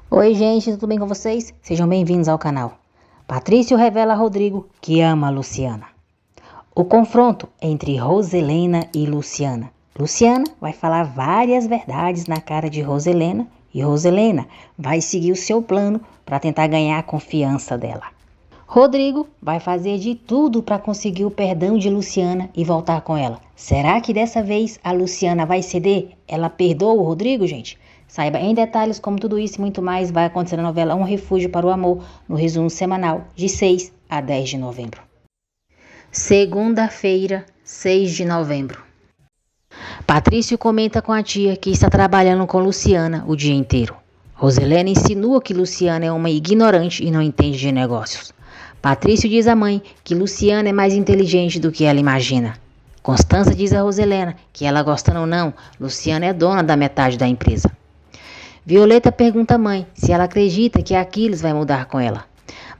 Oi gente, tudo bem com vocês? Sejam bem-vindos ao canal. Patrício revela a Rodrigo que ama a Luciana. O confronto entre Roselena e Luciana. Luciana vai falar várias verdades na cara de Roselena e Roselena vai seguir o seu plano para tentar ganhar a confiança dela. Rodrigo vai fazer de tudo para conseguir o perdão de Luciana e voltar com ela. Será que dessa vez a Luciana vai ceder? Ela perdoa o Rodrigo, gente? Saiba em detalhes como tudo isso e muito mais vai acontecer na novela Um Refúgio para o Amor, no resumo semanal de 6 a 10 de novembro. Segunda-feira, 6 de novembro. Patrício comenta com a tia que está trabalhando com Luciana o dia inteiro. Roselena insinua que Luciana é uma ignorante e não entende de negócios. Patrício diz à mãe que Luciana é mais inteligente do que ela imagina. Constança diz a Roselena que ela gostando ou não, Luciana é dona da metade da empresa. Violeta pergunta à mãe se ela acredita que Aquiles vai mudar com ela.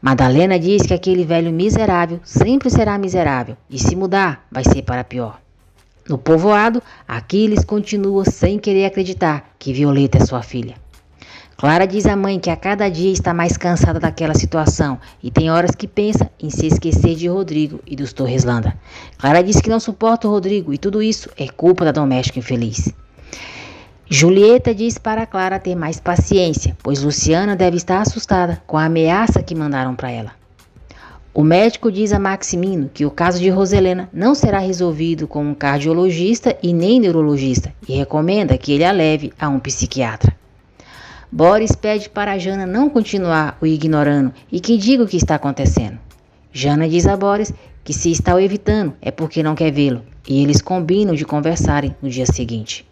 Madalena diz que aquele velho miserável sempre será miserável e se mudar vai ser para pior. No povoado, Aquiles continua sem querer acreditar que Violeta é sua filha. Clara diz à mãe que a cada dia está mais cansada daquela situação e tem horas que pensa em se esquecer de Rodrigo e dos Torreslanda. Clara diz que não suporta o Rodrigo e tudo isso é culpa da doméstica infeliz. Julieta diz para Clara ter mais paciência, pois Luciana deve estar assustada com a ameaça que mandaram para ela. O médico diz a Maximino que o caso de Roselena não será resolvido com um cardiologista e nem neurologista e recomenda que ele a leve a um psiquiatra. Boris pede para Jana não continuar o ignorando e que diga o que está acontecendo. Jana diz a Boris que se está o evitando é porque não quer vê-lo e eles combinam de conversarem no dia seguinte.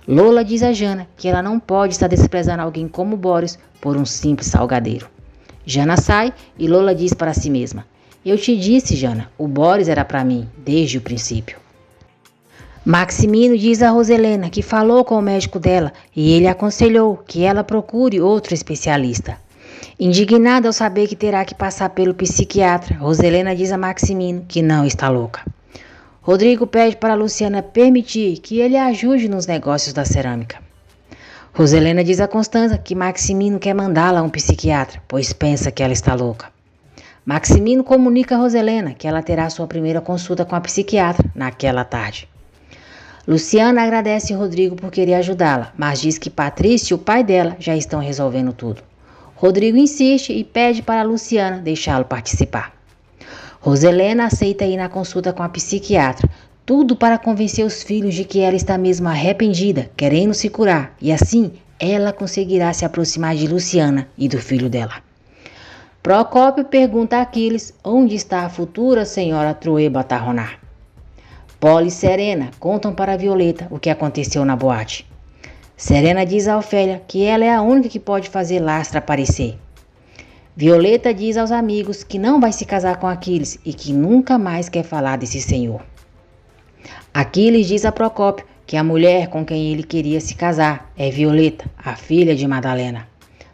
Lola diz a Jana que ela não pode estar desprezando alguém como Boris por um simples salgadeiro. Jana sai e Lola diz para si mesma: "Eu te disse, Jana, o Boris era para mim desde o princípio." Maximino diz a Roselena que falou com o médico dela e ele aconselhou que ela procure outro especialista. Indignada ao saber que terá que passar pelo psiquiatra, Roselena diz a Maximino que não está louca. Rodrigo pede para Luciana permitir que ele a ajude nos negócios da cerâmica. Roselena diz a Constança que Maximino quer mandá-la a um psiquiatra, pois pensa que ela está louca. Maximino comunica a Roselena que ela terá sua primeira consulta com a psiquiatra naquela tarde. Luciana agradece Rodrigo por querer ajudá-la, mas diz que Patrício e o pai dela já estão resolvendo tudo. Rodrigo insiste e pede para Luciana deixá-lo participar. Roselena aceita ir na consulta com a psiquiatra, tudo para convencer os filhos de que ela está mesmo arrependida, querendo se curar, e assim ela conseguirá se aproximar de Luciana e do filho dela. Procópio pergunta a Aquiles onde está a futura senhora Trueba Tarronar. Polly e Serena contam para Violeta o que aconteceu na boate. Serena diz a Ofélia que ela é a única que pode fazer Lastra aparecer. Violeta diz aos amigos que não vai se casar com Aquiles e que nunca mais quer falar desse senhor. Aquiles diz a Procópio que a mulher com quem ele queria se casar é Violeta, a filha de Madalena.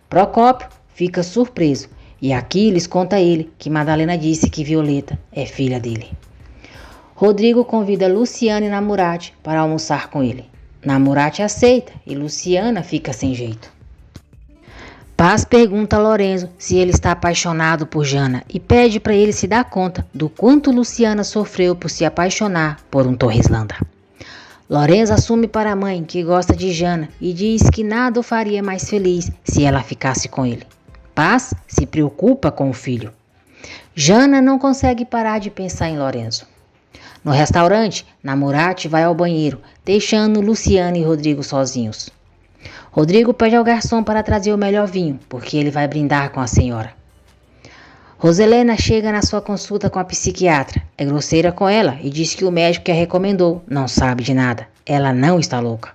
Procópio fica surpreso e Aquiles conta a ele que Madalena disse que Violeta é filha dele. Rodrigo convida Luciana e Namurate para almoçar com ele. Namurate aceita e Luciana fica sem jeito. Paz pergunta a Lorenzo se ele está apaixonado por Jana e pede para ele se dar conta do quanto Luciana sofreu por se apaixonar por um Torreslanda. Lorenzo assume para a mãe que gosta de Jana e diz que nada o faria mais feliz se ela ficasse com ele. Paz se preocupa com o filho. Jana não consegue parar de pensar em Lorenzo. No restaurante, Namurate vai ao banheiro, deixando Luciana e Rodrigo sozinhos. Rodrigo pede ao garçom para trazer o melhor vinho, porque ele vai brindar com a senhora. Roselena chega na sua consulta com a psiquiatra, é grosseira com ela e diz que o médico que a recomendou não sabe de nada, ela não está louca.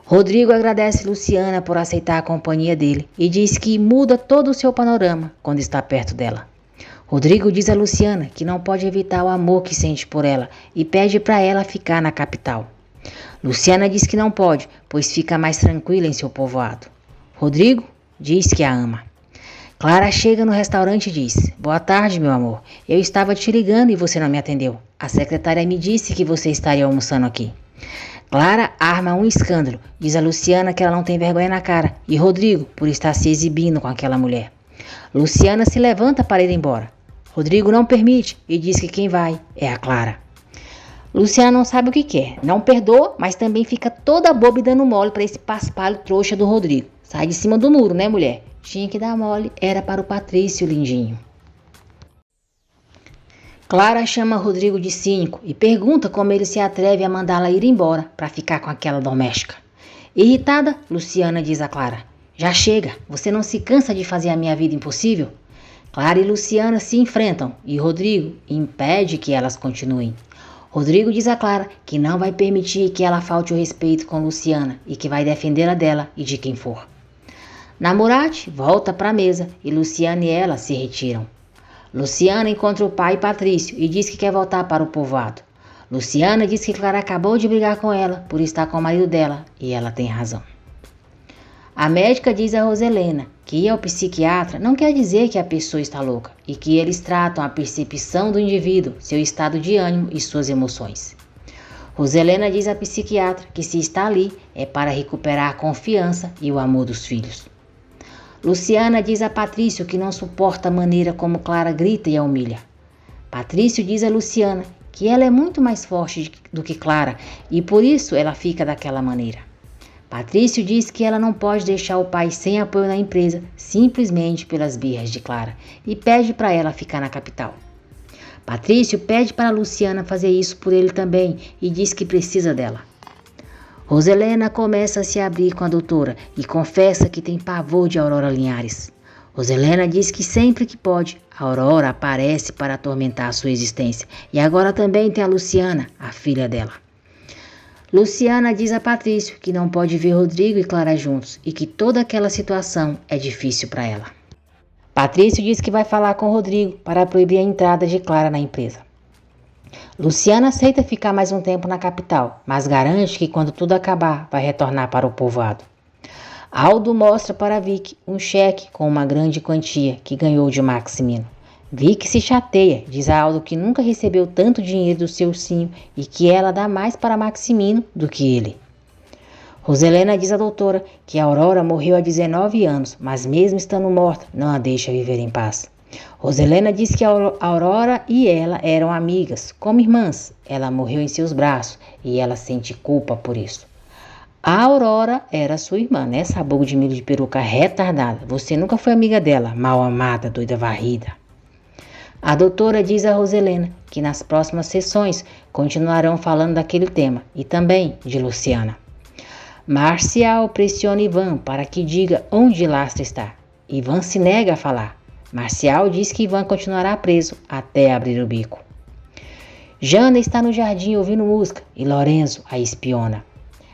Rodrigo agradece Luciana por aceitar a companhia dele e diz que muda todo o seu panorama quando está perto dela. Rodrigo diz a Luciana que não pode evitar o amor que sente por ela e pede para ela ficar na capital. Luciana diz que não pode, pois fica mais tranquila em seu povoado. Rodrigo diz que a ama. Clara chega no restaurante e diz: "Boa tarde, meu amor. Eu estava te ligando e você não me atendeu. A secretária me disse que você estaria almoçando aqui." Clara arma um escândalo, diz a Luciana que ela não tem vergonha na cara, e Rodrigo por estar se exibindo com aquela mulher. Luciana se levanta para ir embora. Rodrigo não permite e diz que quem vai é a Clara. Luciana não sabe o que quer, não perdoa, mas também fica toda boba e dando mole para esse paspalho trouxa do Rodrigo. Sai de cima do muro, né, mulher? Tinha que dar mole, era para o Patrício lindinho. Clara chama Rodrigo de cínico e pergunta como ele se atreve a mandá-la ir embora para ficar com aquela doméstica. Irritada, Luciana diz a Clara: já chega, você não se cansa de fazer a minha vida impossível? Clara e Luciana se enfrentam e Rodrigo impede que elas continuem. Rodrigo diz a Clara que não vai permitir que ela falte o respeito com Luciana e que vai defendê-la dela e de quem for. Namorate volta para a mesa e Luciana e ela se retiram. Luciana encontra o pai Patrício e diz que quer voltar para o povoado. Luciana diz que Clara acabou de brigar com ela por estar com o marido dela e ela tem razão. A médica diz a Roselena que ir ao psiquiatra não quer dizer que a pessoa está louca e que eles tratam a percepção do indivíduo, seu estado de ânimo e suas emoções. Roselena diz à psiquiatra que se está ali é para recuperar a confiança e o amor dos filhos. Luciana diz a Patrício que não suporta a maneira como Clara grita e a humilha. Patrício diz a Luciana que ela é muito mais forte do que Clara e por isso ela fica daquela maneira. Patrício diz que ela não pode deixar o pai sem apoio na empresa simplesmente pelas birras de Clara e pede para ela ficar na capital. Patrício pede para Luciana fazer isso por ele também e diz que precisa dela. Roselena começa a se abrir com a doutora e confessa que tem pavor de Aurora Linhares. Roselena diz que sempre que pode, a Aurora aparece para atormentar a sua existência e agora também tem a Luciana, a filha dela. Luciana diz a Patrício que não pode ver Rodrigo e Clara juntos e que toda aquela situação é difícil para ela. Patrício diz que vai falar com Rodrigo para proibir a entrada de Clara na empresa. Luciana aceita ficar mais um tempo na capital, mas garante que quando tudo acabar vai retornar para o povoado. Aldo mostra para Vicky um cheque com uma grande quantia que ganhou de Maximino. Vicky se chateia, diz a Aldo que nunca recebeu tanto dinheiro do seu ursinho e que ela dá mais para Maximino do que ele. Roselena diz à doutora que a Aurora morreu há 19 anos, mas mesmo estando morta, não a deixa viver em paz. Roselena diz que a Aurora e ela eram amigas, como irmãs. Ela morreu em seus braços e ela sente culpa por isso. A Aurora era sua irmã, né? Sabugo de milho de peruca retardada. Você nunca foi amiga dela, mal amada, doida varrida. A doutora diz a Roselena que nas próximas sessões continuarão falando daquele tema e também de Luciana. Marcial pressiona Ivan para que diga onde Lastra está. Ivan se nega a falar. Marcial diz que Ivan continuará preso até abrir o bico. Jana está no jardim ouvindo música e Lorenzo a espiona.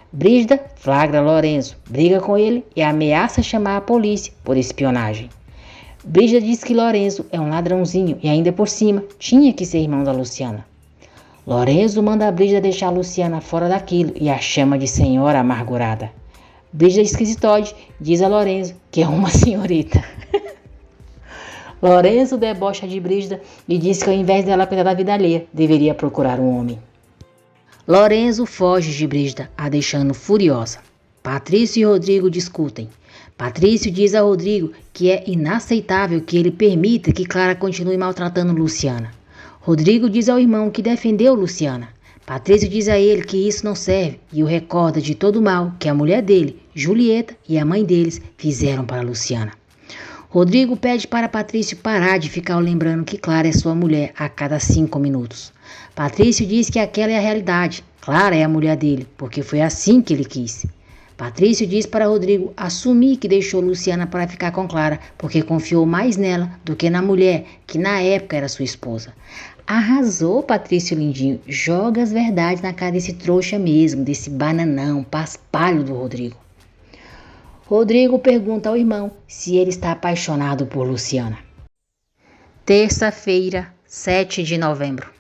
Brígida flagra Lorenzo, briga com ele e ameaça chamar a polícia por espionagem. Brígida diz que Lorenzo é um ladrãozinho e ainda por cima tinha que ser irmão da Luciana. Lorenzo manda a Brígida deixar a Luciana fora daquilo e a chama de senhora amargurada. Brígida esquisitóide diz a Lorenzo que é uma senhorita. Lorenzo debocha de Brígida e diz que ao invés dela cuidar da vida alheia, deveria procurar um homem. Lorenzo foge de Brígida, a deixando furiosa. Patrício e Rodrigo discutem. Patrício diz a Rodrigo que é inaceitável que ele permita que Clara continue maltratando Luciana. Rodrigo diz ao irmão que defendeu Luciana. Patrício diz a ele que isso não serve e o recorda de todo o mal que a mulher dele, Julieta, e a mãe deles fizeram para Luciana. Rodrigo pede para Patrício parar de ficar lembrando que Clara é sua mulher a cada 5 minutos. Patrício diz que aquela é a realidade. Clara é a mulher dele, porque foi assim que ele quis. Patrício diz para Rodrigo assumir que deixou Luciana para ficar com Clara, porque confiou mais nela do que na mulher, que na época era sua esposa. Arrasou, Patrício lindinho. Joga as verdades na cara desse trouxa mesmo, desse bananão, paspalho do Rodrigo. Rodrigo pergunta ao irmão se ele está apaixonado por Luciana. Terça-feira, 7 de novembro.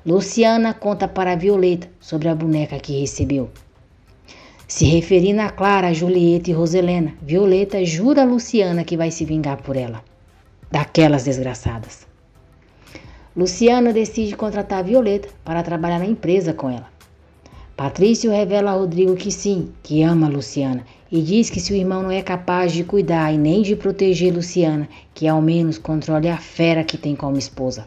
Luciana conta para Violeta sobre a boneca que recebeu. Se referindo a Clara, Julieta e Roselena, Violeta jura a Luciana que vai se vingar por ela, daquelas desgraçadas. Luciana decide contratar Violeta para trabalhar na empresa com ela. Patrício revela a Rodrigo que sim, que ama Luciana, e diz que se o irmão não é capaz de cuidar e nem de proteger Luciana, que ao menos controle a fera que tem como esposa.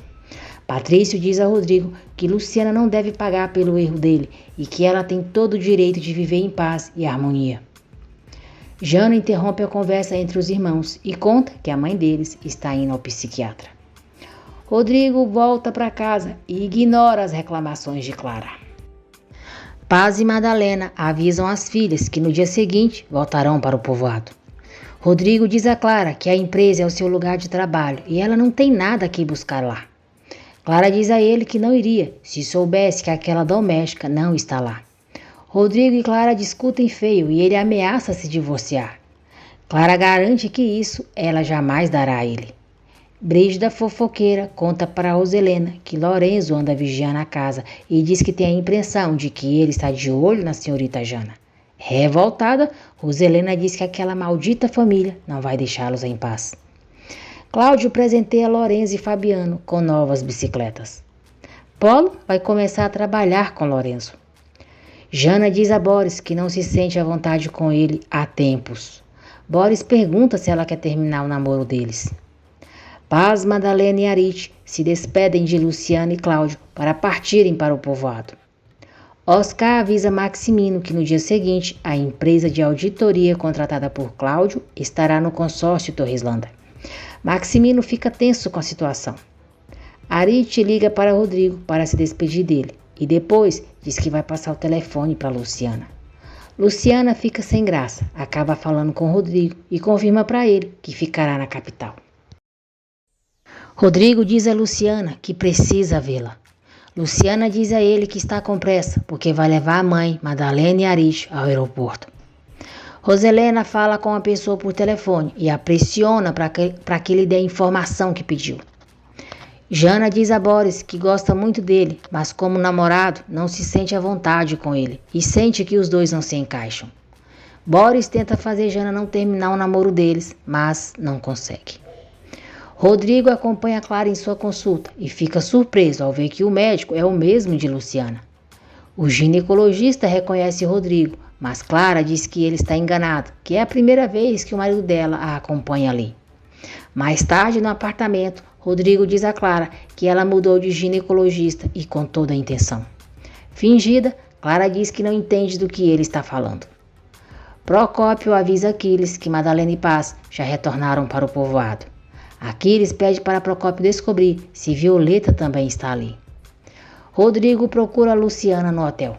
Patrício diz a Rodrigo que Luciana não deve pagar pelo erro dele e que ela tem todo o direito de viver em paz e harmonia. Jana interrompe a conversa entre os irmãos e conta que a mãe deles está indo ao psiquiatra. Rodrigo volta para casa e ignora as reclamações de Clara. Paz e Madalena avisam as filhas que no dia seguinte voltarão para o povoado. Rodrigo diz a Clara que a empresa é o seu lugar de trabalho e ela não tem nada que buscar lá. Clara diz a ele que não iria se soubesse que aquela doméstica não está lá. Rodrigo e Clara discutem feio e ele ameaça se divorciar. Clara garante que isso ela jamais dará a ele. Brígida fofoqueira conta para Roselena que Lorenzo anda vigiando a casa e diz que tem a impressão de que ele está de olho na senhorita Jana. Revoltada, Roselena diz que aquela maldita família não vai deixá-los em paz. Cláudio presenteia Lorenzo e Fabiano com novas bicicletas. Paulo vai começar a trabalhar com Lorenzo. Jana diz a Boris que não se sente à vontade com ele há tempos. Boris pergunta se ela quer terminar o namoro deles. Paz, Madalena e Arite se despedem de Luciana e Cláudio para partirem para o povoado. Oscar avisa Maximino que no dia seguinte a empresa de auditoria contratada por Cláudio estará no consórcio Torreslanda. Maximino fica tenso com a situação. Arite liga para Rodrigo para se despedir dele e depois diz que vai passar o telefone para Luciana. Luciana fica sem graça, acaba falando com Rodrigo e confirma para ele que ficará na capital. Rodrigo diz a Luciana que precisa vê-la. Luciana diz a ele que está com pressa porque vai levar a mãe, Madalena e Arite ao aeroporto. Roselena fala com a pessoa por telefone e a pressiona para que lhe dê a informação que pediu. Jana diz a Boris que gosta muito dele, mas como namorado não se sente à vontade com ele e sente que os dois não se encaixam. Boris tenta fazer Jana não terminar o namoro deles, mas não consegue. Rodrigo acompanha Clara em sua consulta e fica surpreso ao ver que o médico é o mesmo de Luciana. O ginecologista reconhece Rodrigo, mas Clara diz que ele está enganado, que é a primeira vez que o marido dela a acompanha ali. Mais tarde, no apartamento, Rodrigo diz a Clara que ela mudou de ginecologista e com toda a intenção. Fingida, Clara diz que não entende do que ele está falando. Procópio avisa Aquiles que Madalena e Paz já retornaram para o povoado. Aquiles pede para Procópio descobrir se Violeta também está ali. Rodrigo procura Luciana no hotel.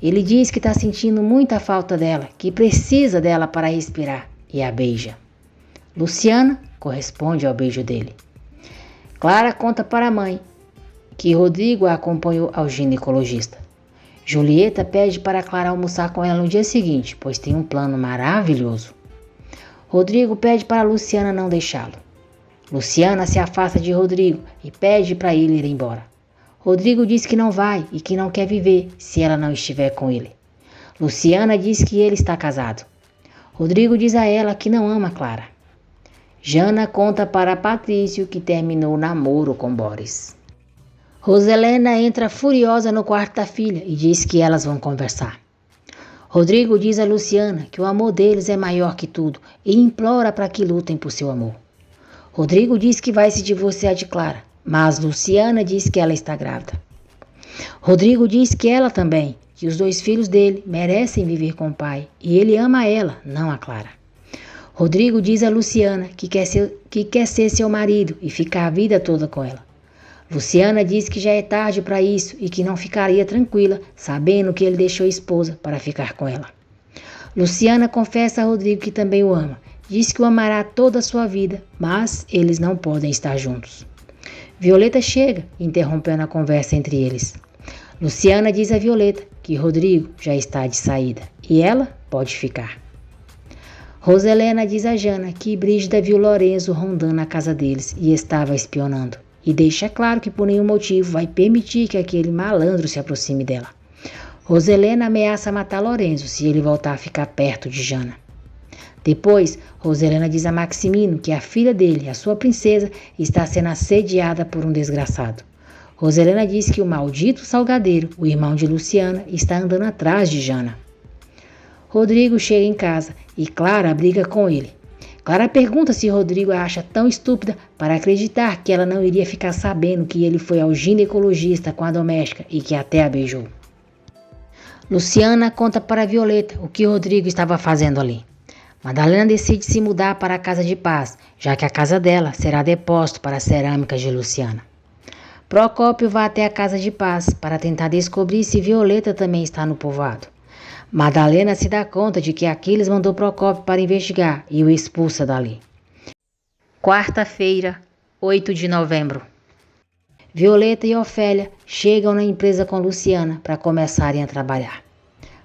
Ele diz que está sentindo muita falta dela, que precisa dela para respirar, e a beija. Luciana corresponde ao beijo dele. Clara conta para a mãe que Rodrigo a acompanhou ao ginecologista. Julieta pede para Clara almoçar com ela no dia seguinte, pois tem um plano maravilhoso. Rodrigo pede para Luciana não deixá-lo. Luciana se afasta de Rodrigo e pede para ele ir embora. Rodrigo diz que não vai e que não quer viver se ela não estiver com ele. Luciana diz que ele está casado. Rodrigo diz a ela que não ama Clara. Jana conta para Patrício que terminou o namoro com Boris. Roselena entra furiosa no quarto da filha e diz que elas vão conversar. Rodrigo diz a Luciana que o amor deles é maior que tudo e implora para que lutem por seu amor. Rodrigo diz que vai se divorciar de Clara, mas Luciana diz que ela está grávida. Rodrigo diz que ela também, que os dois filhos dele merecem viver com o pai e ele ama ela, não a Clara. Rodrigo diz a Luciana que quer ser seu marido e ficar a vida toda com ela. Luciana diz que já é tarde para isso e que não ficaria tranquila sabendo que ele deixou a esposa para ficar com ela. Luciana confessa a Rodrigo que também o ama. Diz que o amará toda a sua vida, mas eles não podem estar juntos. Violeta chega, interrompendo a conversa entre eles. Luciana diz a Violeta que Rodrigo já está de saída e ela pode ficar. Roselena diz a Jana que Brígida viu Lorenzo rondando a casa deles e estava espionando. E deixa claro que por nenhum motivo vai permitir que aquele malandro se aproxime dela. Roselena ameaça matar Lorenzo se ele voltar a ficar perto de Jana. Depois, Roselena diz a Maximino que a filha dele, a sua princesa, está sendo assediada por um desgraçado. Roselena diz que o maldito Salgadeiro, o irmão de Luciana, está andando atrás de Jana. Rodrigo chega em casa e Clara briga com ele. Clara pergunta se Rodrigo a acha tão estúpida para acreditar que ela não iria ficar sabendo que ele foi ao ginecologista com a doméstica e que até a beijou. Luciana conta para Violeta o que Rodrigo estava fazendo ali. Madalena decide se mudar para a casa de paz, já que a casa dela será depósito para as cerâmicas de Luciana. Procópio vai até a casa de paz para tentar descobrir se Violeta também está no povoado. Madalena se dá conta de que Aquiles mandou Procópio para investigar e o expulsa dali. Quarta-feira, 8 de novembro. Violeta e Ofélia chegam na empresa com Luciana para começarem a trabalhar.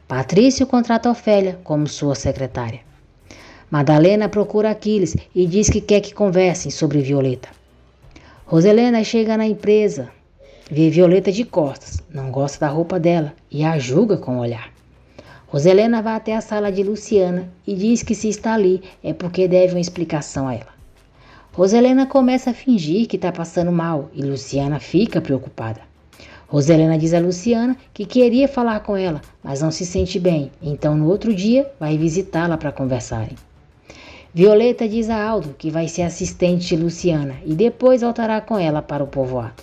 Patrício contrata Ofélia como sua secretária. Madalena procura Aquiles e diz que quer que conversem sobre Violeta. Roselena chega na empresa, vê Violeta de costas, não gosta da roupa dela e a julga com o olhar. Roselena vai até a sala de Luciana e diz que se está ali é porque deve uma explicação a ela. Roselena começa a fingir que está passando mal e Luciana fica preocupada. Roselena diz a Luciana que queria falar com ela, mas não se sente bem, então no outro dia vai visitá-la para conversarem. Violeta diz a Aldo que vai ser assistente de Luciana e depois voltará com ela para o povoado.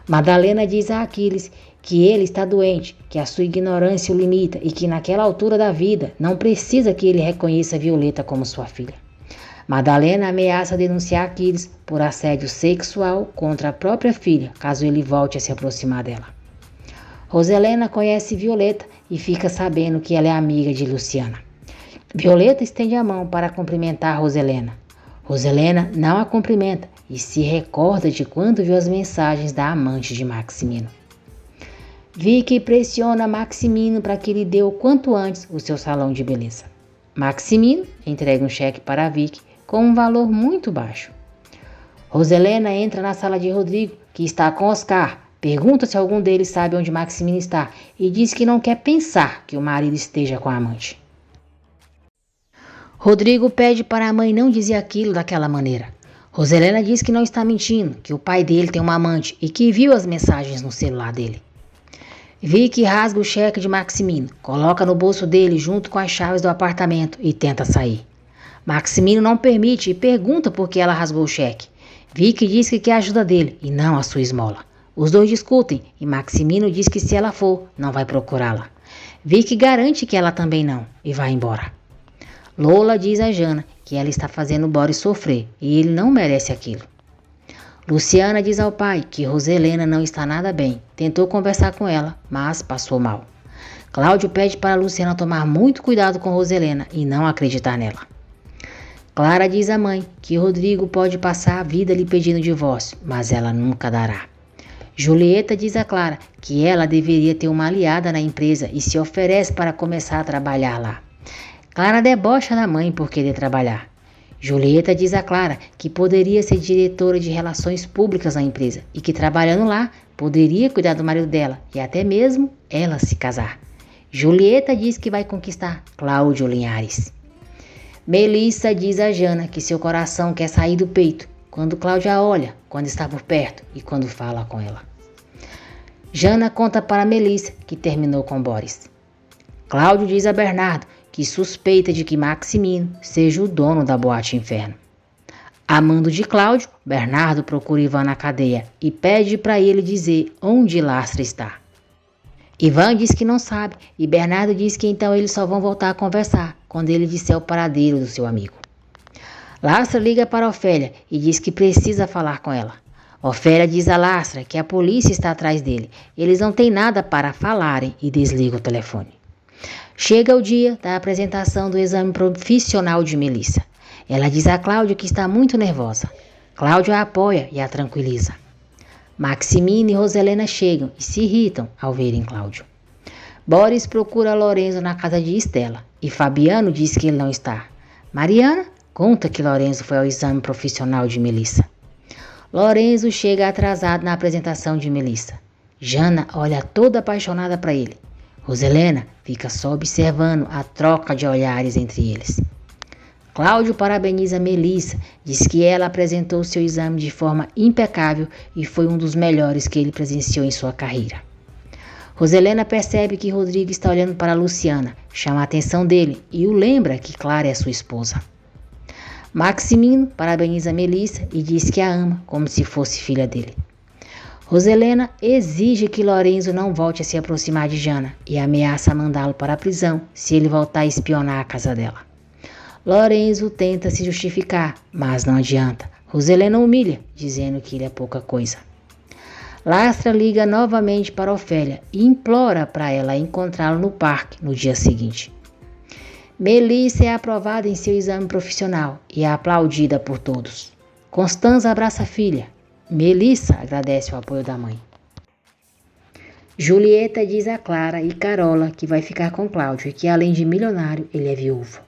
Madalena diz a Aquiles que ele está doente, que a sua ignorância o limita e que naquela altura da vida não precisa que ele reconheça Violeta como sua filha. Madalena ameaça denunciar Aquiles por assédio sexual contra a própria filha, caso ele volte a se aproximar dela. Roselena conhece Violeta e fica sabendo que ela é amiga de Luciana. Violeta estende a mão para cumprimentar Roselena. Roselena não a cumprimenta e se recorda de quando viu as mensagens da amante de Maximino. Vicky pressiona Maximino para que lhe dê o quanto antes o seu salão de beleza. Maximino entrega um cheque para Vicky com um valor muito baixo. Roselena entra na sala de Rodrigo, que está com Oscar, pergunta se algum deles sabe onde Maximino está e diz que não quer pensar que o marido esteja com a amante. Rodrigo pede para a mãe não dizer aquilo daquela maneira. Roselena diz que não está mentindo, que o pai dele tem uma amante e que viu as mensagens no celular dele. Vicky rasga o cheque de Maximino, coloca no bolso dele junto com as chaves do apartamento e tenta sair. Maximino não permite e pergunta por que ela rasgou o cheque. Vicky diz que quer a ajuda dele e não a sua esmola. Os dois discutem e Maximino diz que se ela for, não vai procurá-la. Vicky garante que ela também não e vai embora. Lola diz a Jana que ela está fazendo Boris sofrer e ele não merece aquilo. Luciana diz ao pai que Roselena não está nada bem, tentou conversar com ela, mas passou mal. Cláudio pede para Luciana tomar muito cuidado com Roselena e não acreditar nela. Clara diz à mãe que Rodrigo pode passar a vida lhe pedindo divórcio, mas ela nunca dará. Julieta diz a Clara que ela deveria ter uma aliada na empresa e se oferece para começar a trabalhar lá. Clara debocha da mãe por querer trabalhar. Julieta diz a Clara que poderia ser diretora de relações públicas na empresa e que trabalhando lá poderia cuidar do marido dela e até mesmo ela se casar. Julieta diz que vai conquistar Cláudio Linhares. Melissa diz a Jana que seu coração quer sair do peito quando Cláudia olha, quando está por perto e quando fala com ela. Jana conta para Melissa que terminou com Boris. Cláudio diz a Bernardo que suspeita de que Maximino seja o dono da Boate Inferno. Amando de Cláudio, Bernardo procura Ivan na cadeia e pede para ele dizer onde Lastra está. Ivan diz que não sabe e Bernardo diz que então eles só vão voltar a conversar quando ele disser o paradeiro do seu amigo. Lastra liga para Ofélia e diz que precisa falar com ela. Ofélia diz a Lastra que a polícia está atrás dele. Eles não têm nada para falarem e desliga o telefone. Chega o dia da apresentação do exame profissional de Melissa. Ela diz a Cláudia que está muito nervosa. Cláudia a apoia e a tranquiliza. Maximino e Roselena chegam e se irritam ao verem Cláudio. Boris procura Lorenzo na casa de Estela e Fabiano diz que ele não está. Mariana conta que Lorenzo foi ao exame profissional de Melissa. Lorenzo chega atrasado na apresentação de Melissa. Jana olha toda apaixonada para ele. Roselena fica só observando a troca de olhares entre eles. Cláudio parabeniza Melissa, diz que ela apresentou seu exame de forma impecável e foi um dos melhores que ele presenciou em sua carreira. Roselena percebe que Rodrigo está olhando para Luciana, chama a atenção dele e o lembra que Clara é sua esposa. Maximino parabeniza Melissa e diz que a ama como se fosse filha dele. Roselena exige que Lorenzo não volte a se aproximar de Jana e ameaça mandá-lo para a prisão se ele voltar a espionar a casa dela. Lorenzo tenta se justificar, mas não adianta. Roselena humilha, dizendo que ele é pouca coisa. Lastra liga novamente para Ofélia e implora para ela encontrá-lo no parque no dia seguinte. Melissa é aprovada em seu exame profissional e é aplaudida por todos. Constanza abraça a filha. Melissa agradece o apoio da mãe. Julieta diz a Clara e Carola que vai ficar com Cláudio e que além de milionário, ele é viúvo.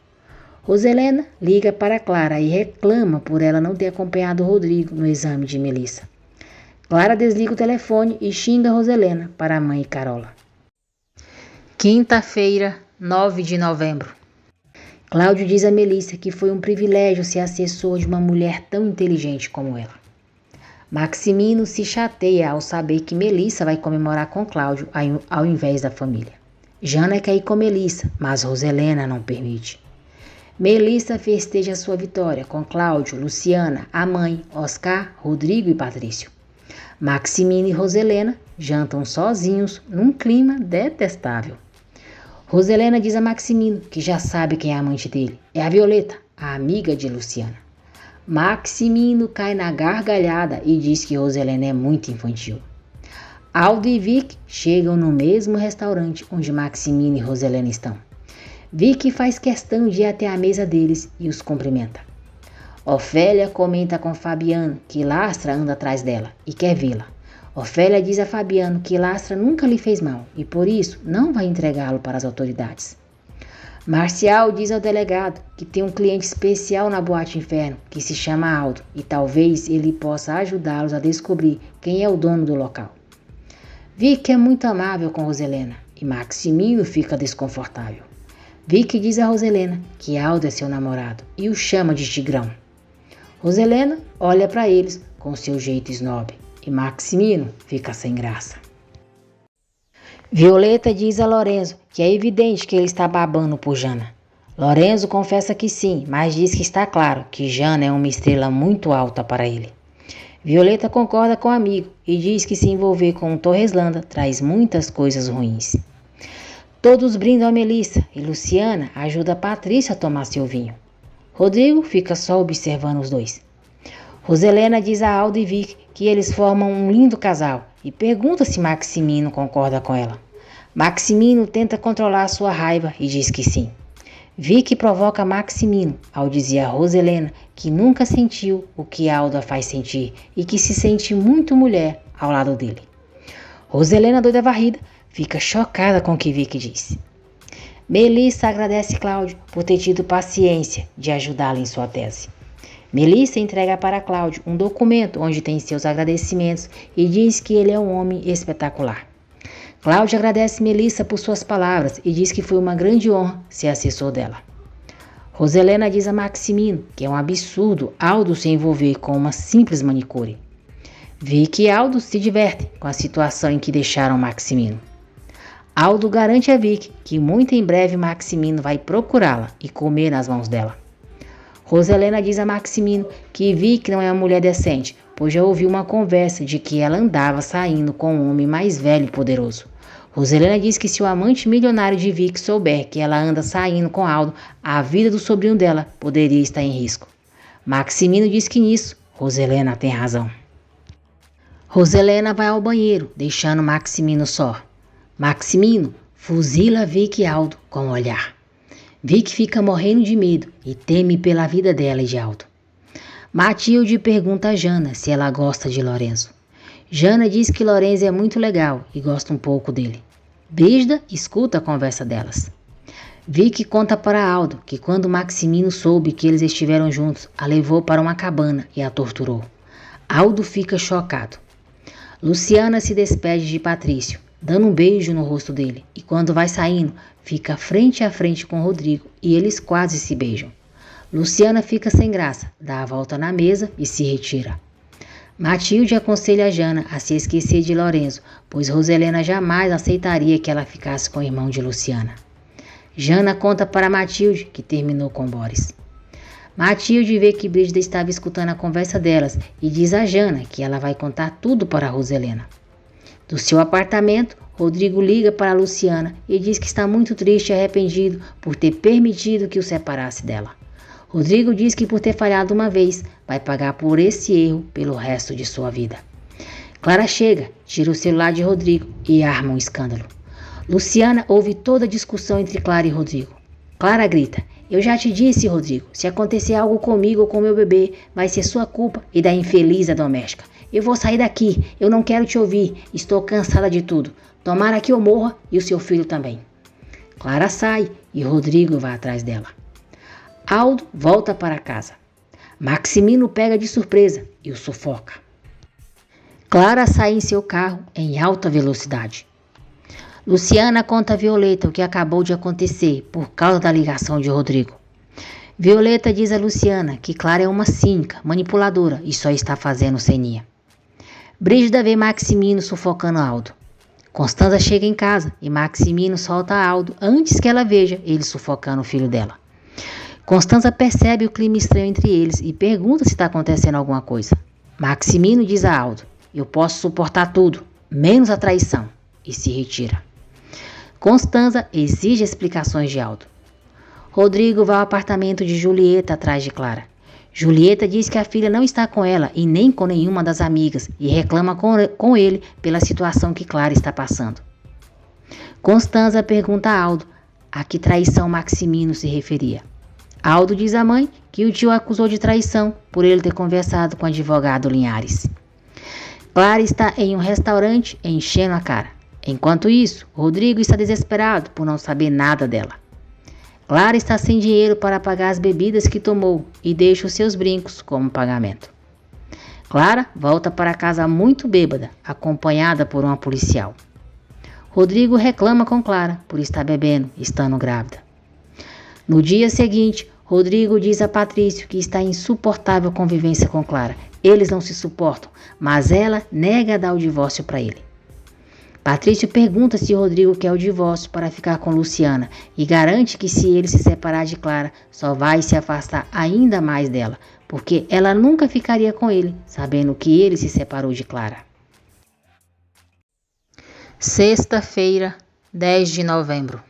Roselena liga para Clara e reclama por ela não ter acompanhado Rodrigo no exame de Melissa. Clara desliga o telefone e xinga Roselena para a mãe e Carola. Quinta-feira, 9 de novembro. Cláudio diz a Melissa que foi um privilégio ser assessor de uma mulher tão inteligente como ela. Maximino se chateia ao saber que Melissa vai comemorar com Cláudio ao invés da família. Jana quer ir com Melissa, mas Roselena não permite. Melissa festeja sua vitória com Cláudio, Luciana, a mãe, Oscar, Rodrigo e Patrício. Maximino e Roselena jantam sozinhos num clima detestável. Roselena diz a Maximino que já sabe quem é a amante dele. É a Violeta, a amiga de Luciana. Maximino cai na gargalhada e diz que Roselena é muito infantil. Aldo e Vic chegam no mesmo restaurante onde Maximino e Roselena estão. Vic faz questão de ir até a mesa deles e os cumprimenta. Ofélia comenta com Fabiano que Lastra anda atrás dela e quer vê-la. Ofélia diz a Fabiano que Lastra nunca lhe fez mal e por isso não vai entregá-lo para as autoridades. Marcial diz ao delegado que tem um cliente especial na Boate Inferno que se chama Aldo e talvez ele possa ajudá-los a descobrir quem é o dono do local. Vic é muito amável com Roselena e Maximino fica desconfortável. Vic diz a Roselena que Aldo é seu namorado e o chama de Tigrão. Roselena olha para eles com seu jeito snob e Maximino fica sem graça. Violeta diz a Lorenzo que é evidente que ele está babando por Jana. Lorenzo confessa que sim, mas diz que está claro que Jana é uma estrela muito alta para ele. Violeta concorda com o amigo e diz que se envolver com Torreslanda traz muitas coisas ruins. Todos brindam a Melissa e Luciana ajuda a Patrícia a tomar seu vinho. Rodrigo fica só observando os dois. Roselena diz a Aldo e Vic que eles formam um lindo casal e pergunta se Maximino concorda com ela. Maximino tenta controlar sua raiva e diz que sim. Vic provoca Maximino ao dizer a Roselena que nunca sentiu o que Aldo a faz sentir e que se sente muito mulher ao lado dele. Roselena, doida varrida, fica chocada com o que Vic diz. Melissa agradece Cláudio por ter tido paciência de ajudá-la em sua tese. Melissa entrega para Cláudio um documento onde tem seus agradecimentos e diz que ele é um homem espetacular. Cláudio agradece Melissa por suas palavras e diz que foi uma grande honra ser assessor dela. Roselena diz a Maximino que é um absurdo Aldo se envolver com uma simples manicure. Vic e Aldo se divertem com a situação em que deixaram Maximino. Aldo garante a Vic que muito em breve Maximino vai procurá-la e comer nas mãos dela. Roselena diz a Maximino que Vic não é uma mulher decente, pois já ouviu uma conversa de que ela andava saindo com um homem mais velho e poderoso. Roselena diz que se o amante milionário de Vic souber que ela anda saindo com Aldo, a vida do sobrinho dela poderia estar em risco. Maximino diz que nisso, Roselena tem razão. Roselena vai ao banheiro, deixando Maximino só. Maximino fuzila Vic e Aldo com o olhar. Vic fica morrendo de medo e teme pela vida dela e de Aldo. Matilde pergunta a Jana se ela gosta de Lorenzo. Jana diz que Lorenzo é muito legal e gosta um pouco dele. Brígida escuta a conversa delas. Vic conta para Aldo que quando Maximino soube que eles estiveram juntos, a levou para uma cabana e a torturou. Aldo fica chocado. Luciana se despede de Patrício, dando um beijo no rosto dele, e quando vai saindo, fica frente a frente com Rodrigo e eles quase se beijam. Luciana fica sem graça, dá a volta na mesa e se retira. Matilde aconselha a Jana a se esquecer de Lorenzo, pois Roselena jamais aceitaria que ela ficasse com o irmão de Luciana. Jana conta para Matilde que terminou com Boris. Matilde vê que Brígida estava escutando a conversa delas e diz a Jana que ela vai contar tudo para Roselena. Do seu apartamento, Rodrigo liga para Luciana e diz que está muito triste e arrependido por ter permitido que o separasse dela. Rodrigo diz que por ter falhado uma vez, vai pagar por esse erro pelo resto de sua vida. Clara chega, tira o celular de Rodrigo e arma um escândalo. Luciana ouve toda a discussão entre Clara e Rodrigo. Clara grita: "Eu já te disse, Rodrigo, se acontecer algo comigo ou com meu bebê, vai ser sua culpa e da infeliz da doméstica. Eu vou sair daqui, eu não quero te ouvir, estou cansada de tudo. Tomara que eu morra e o seu filho também." Clara sai e Rodrigo vai atrás dela. Aldo volta para casa. Maximino pega de surpresa e o sufoca. Clara sai em seu carro em alta velocidade. Luciana conta a Violeta o que acabou de acontecer por causa da ligação de Rodrigo. Violeta diz a Luciana que Clara é uma cínica, manipuladora e só está fazendo ceninha. Brígida vê Maximino sufocando Aldo. Constanza chega em casa e Maximino solta Aldo antes que ela veja ele sufocando o filho dela. Constanza percebe o clima estranho entre eles e pergunta se está acontecendo alguma coisa. Maximino diz a Aldo: "Eu posso suportar tudo, menos a traição", e se retira. Constanza exige explicações de Aldo. Rodrigo vai ao apartamento de Julieta atrás de Clara. Julieta diz que a filha não está com ela e nem com nenhuma das amigas e reclama com ele pela situação que Clara está passando. Constanza pergunta a Aldo a que traição Maximino se referia. Aldo diz à mãe que o tio acusou de traição por ele ter conversado com o advogado Linhares. Clara está em um restaurante enchendo a cara. Enquanto isso, Rodrigo está desesperado por não saber nada dela. Clara está sem dinheiro para pagar as bebidas que tomou e deixa os seus brincos como pagamento. Clara volta para casa muito bêbada, acompanhada por uma policial. Rodrigo reclama com Clara por estar bebendo, estando grávida. No dia seguinte, Rodrigo diz a Patrício que está em insuportável convivência com Clara. Eles não se suportam, mas ela nega dar o divórcio para ele. Patrício pergunta se Rodrigo quer o divórcio para ficar com Luciana e garante que se ele se separar de Clara, só vai se afastar ainda mais dela, porque ela nunca ficaria com ele, sabendo que ele se separou de Clara. Sexta-feira, 10 de novembro.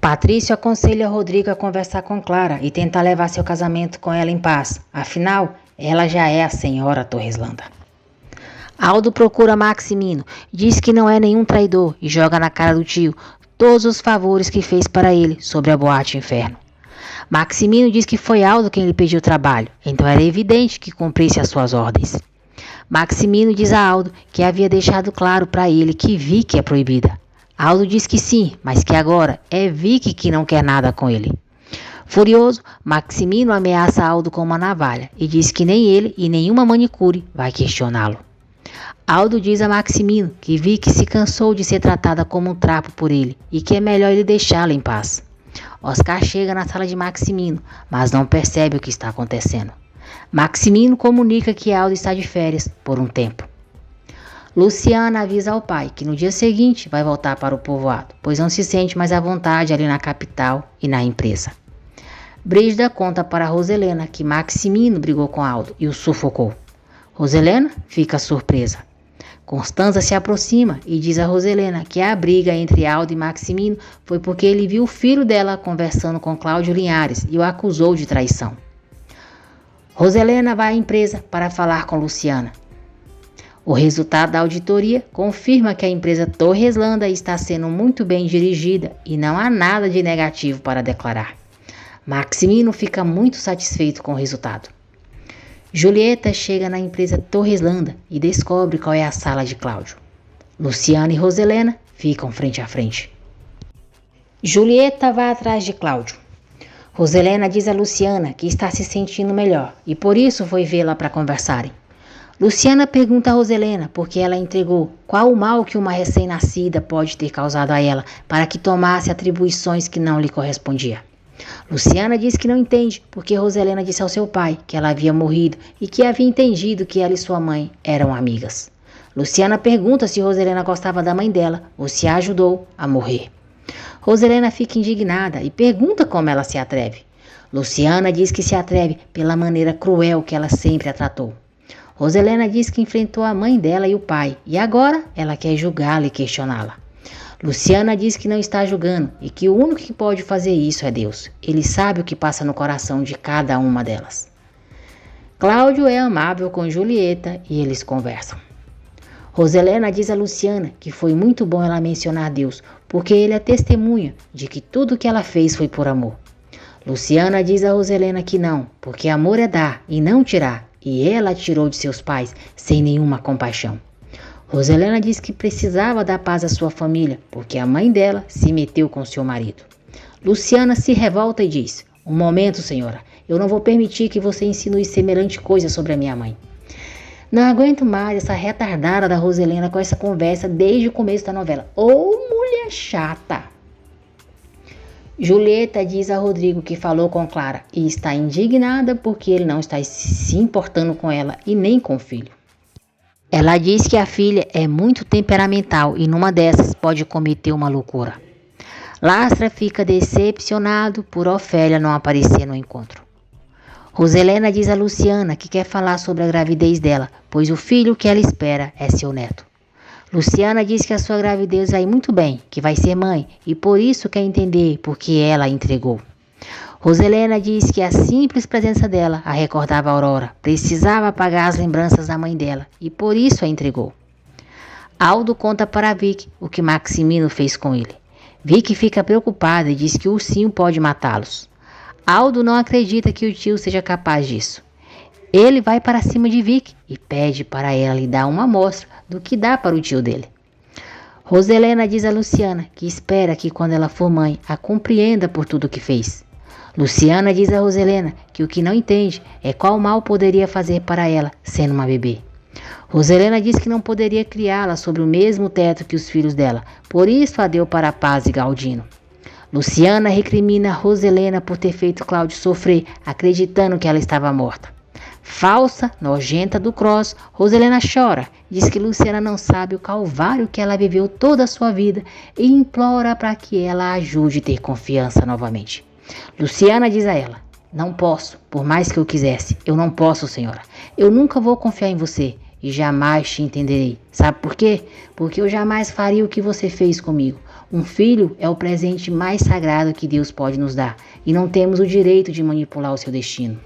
Patrício aconselha Rodrigo a conversar com Clara e tentar levar seu casamento com ela em paz. Afinal, ela já é a senhora Torreslanda. Aldo procura Maximino, diz que não é nenhum traidor e joga na cara do tio todos os favores que fez para ele sobre a boate Inferno. Maximino diz que foi Aldo quem lhe pediu trabalho, então era evidente que cumprisse as suas ordens. Maximino diz a Aldo que havia deixado claro para ele que Vicky é proibida. Aldo diz que sim, mas que agora é Vicky que não quer nada com ele. Furioso, Maximino ameaça Aldo com uma navalha e diz que nem ele e nenhuma manicure vai questioná-lo. Aldo diz a Maximino que Vicky se cansou de ser tratada como um trapo por ele e que é melhor ele deixá-la em paz. Oscar chega na sala de Maximino, mas não percebe o que está acontecendo. Maximino comunica que Aldo está de férias por um tempo. Luciana avisa ao pai que no dia seguinte vai voltar para o povoado, pois não se sente mais à vontade ali na capital e na empresa. Brígida conta para Roselena que Maximino brigou com Aldo e o sufocou. Roselena fica surpresa. Constanza se aproxima e diz a Roselena que a briga entre Aldo e Maximino foi porque ele viu o filho dela conversando com Cláudio Linhares e o acusou de traição. Roselena vai à empresa para falar com Luciana. O resultado da auditoria confirma que a empresa Torreslanda está sendo muito bem dirigida e não há nada de negativo para declarar. Maximino fica muito satisfeito com o resultado. Julieta chega na empresa Torreslanda e descobre qual é a sala de Cláudio. Luciana e Roselena ficam frente a frente. Julieta vai atrás de Cláudio. Roselena diz a Luciana que está se sentindo melhor e por isso foi vê-la para conversarem. Luciana pergunta a Roselena por que ela entregou qual o mal que uma recém-nascida pode ter causado a ela para que tomasse atribuições que não lhe correspondiam. Luciana diz que não entende porque Roselena disse ao seu pai que ela havia morrido e que havia entendido que ela e sua mãe eram amigas. Luciana pergunta se Roselena gostava da mãe dela ou se a ajudou a morrer. Roselena fica indignada e pergunta como ela se atreve. Luciana diz que se atreve pela maneira cruel que ela sempre a tratou. Roselena diz que enfrentou a mãe dela e o pai e agora ela quer julgá-la e questioná-la. Luciana diz que não está julgando e que o único que pode fazer isso é Deus. Ele sabe o que passa no coração de cada uma delas. Cláudio é amável com Julieta e eles conversam. Roselena diz a Luciana que foi muito bom ela mencionar Deus, porque ele é testemunha de que tudo que ela fez foi por amor. Luciana diz a Roselena que não, porque amor é dar e não tirar, e ela tirou de seus pais sem nenhuma compaixão. Roselena diz que precisava dar paz à sua família, porque a mãe dela se meteu com seu marido. Luciana se revolta e diz: "Um momento, senhora, eu não vou permitir que você insinue semelhante coisa sobre a minha mãe." Não aguento mais essa retardada da Roselena com essa conversa desde o começo da novela. Ô, mulher chata! Julieta diz a Rodrigo que falou com Clara e está indignada porque ele não está se importando com ela e nem com o filho. Ela diz que a filha é muito temperamental e numa dessas pode cometer uma loucura. Lastra fica decepcionado por Ofélia não aparecer no encontro. Roselena diz a Luciana que quer falar sobre a gravidez dela, pois o filho que ela espera é seu neto. Luciana diz que a sua gravidez vai muito bem, que vai ser mãe e por isso quer entender por que ela a entregou. Roselena diz que a simples presença dela a recordava a Aurora, precisava apagar as lembranças da mãe dela e por isso a entregou. Aldo conta para Vicky o que Maximino fez com ele. Vicky fica preocupada e diz que o ursinho pode matá-los. Aldo não acredita que o tio seja capaz disso. Ele vai para cima de Vicky e pede para ela lhe dar uma amostra do que dá para o tio dele. Roselena diz a Luciana que espera que quando ela for mãe a compreenda por tudo o que fez. Luciana diz a Roselena que o que não entende é qual mal poderia fazer para ela sendo uma bebê. Roselena diz que não poderia criá-la sobre o mesmo teto que os filhos dela, por isso a deu para Paz e Galdino. Luciana recrimina Roselena por ter feito Cláudio sofrer, acreditando que ela estava morta. Falsa, nojenta do Cross, Roselena chora, diz que Luciana não sabe o calvário que ela viveu toda a sua vida e implora para que ela a ajude a ter confiança novamente. Luciana diz a ela: "Não posso, por mais que eu quisesse, eu não posso, senhora. Eu nunca vou confiar em você e jamais te entenderei. Sabe por quê? Porque eu jamais faria o que você fez comigo. Um filho é o presente mais sagrado que Deus pode nos dar e não temos o direito de manipular o seu destino.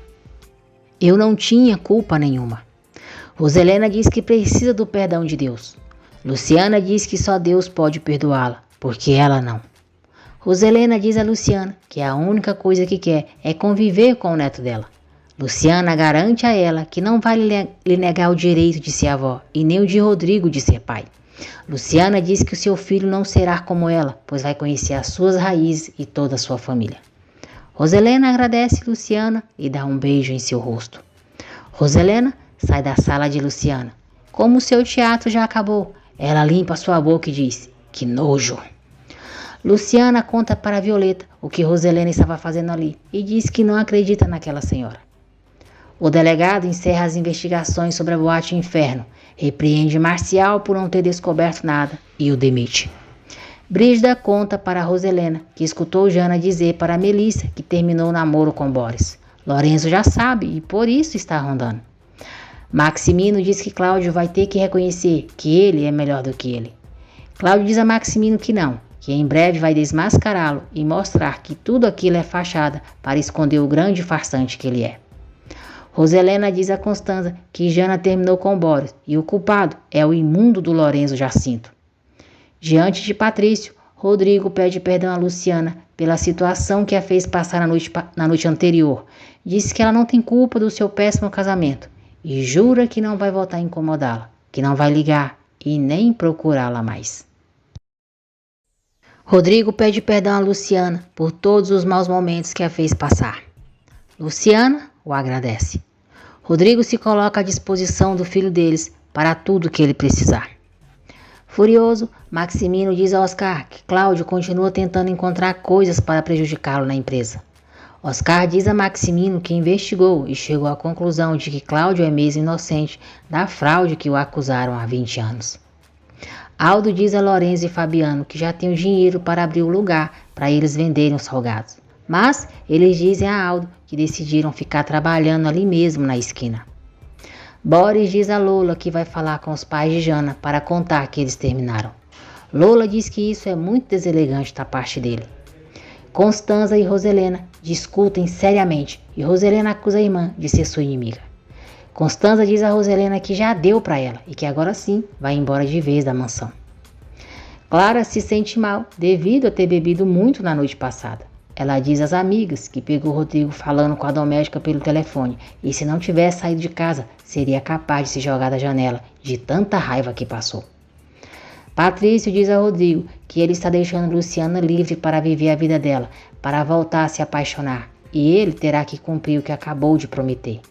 Eu não tinha culpa nenhuma." Roselena diz que precisa do perdão de Deus. Luciana diz que só Deus pode perdoá-la, porque ela não. Roselena diz a Luciana que a única coisa que quer é conviver com o neto dela. Luciana garante a ela que não vai lhe negar o direito de ser avó e nem o de Rodrigo de ser pai. Luciana diz que o seu filho não será como ela, pois vai conhecer as suas raízes e toda a sua família. Roselena agradece Luciana e dá um beijo em seu rosto. Roselena sai da sala de Luciana. Como o seu teatro já acabou, ela limpa sua boca e diz: "Que nojo." Luciana conta para Violeta o que Roselena estava fazendo ali e diz que não acredita naquela senhora. O delegado encerra as investigações sobre a boate Inferno, repreende Marcial por não ter descoberto nada e o demite. Brígida conta para Roselena que escutou Jana dizer para Melissa que terminou o namoro com Boris. Lorenzo já sabe e por isso está rondando. Maximino diz que Cláudio vai ter que reconhecer que ele é melhor do que ele. Cláudio diz a Maximino que não, que em breve vai desmascará-lo e mostrar que tudo aquilo é fachada para esconder o grande farsante que ele é. Roselena diz a Constanza que Jana terminou com Boris e o culpado é o imundo do Lorenzo Jacinto. Diante de Patrício, Rodrigo pede perdão a Luciana pela situação que a fez passar na noite anterior. Diz que ela não tem culpa do seu péssimo casamento e jura que não vai voltar a incomodá-la, que não vai ligar e nem procurá-la mais. Rodrigo pede perdão a Luciana por todos os maus momentos que a fez passar. Luciana o agradece. Rodrigo se coloca à disposição do filho deles para tudo que ele precisar. Furioso, Maximino diz a Oscar que Cláudio continua tentando encontrar coisas para prejudicá-lo na empresa. Oscar diz a Maximino que investigou e chegou à conclusão de que Cláudio é mesmo inocente da fraude que o acusaram há 20 anos. Aldo diz a Lorenzo e Fabiano que já tem o dinheiro para abrir o lugar para eles venderem os salgados. Mas eles dizem a Aldo que decidiram ficar trabalhando ali mesmo na esquina. Boris diz a Lola que vai falar com os pais de Jana para contar que eles terminaram. Lola diz que isso é muito deselegante da parte dele. Constanza e Roselena discutem seriamente e Roselena acusa a irmã de ser sua inimiga. Constanza diz a Roselena que já deu para ela e que agora sim vai embora de vez da mansão. Clara se sente mal devido a ter bebido muito na noite passada. Ela diz às amigas que pegou Rodrigo falando com a doméstica pelo telefone e se não tivesse saído de casa seria capaz de se jogar da janela de tanta raiva que passou. Patrício diz a Rodrigo que ele está deixando Luciana livre para viver a vida dela, para voltar a se apaixonar, e ele terá que cumprir o que acabou de prometer.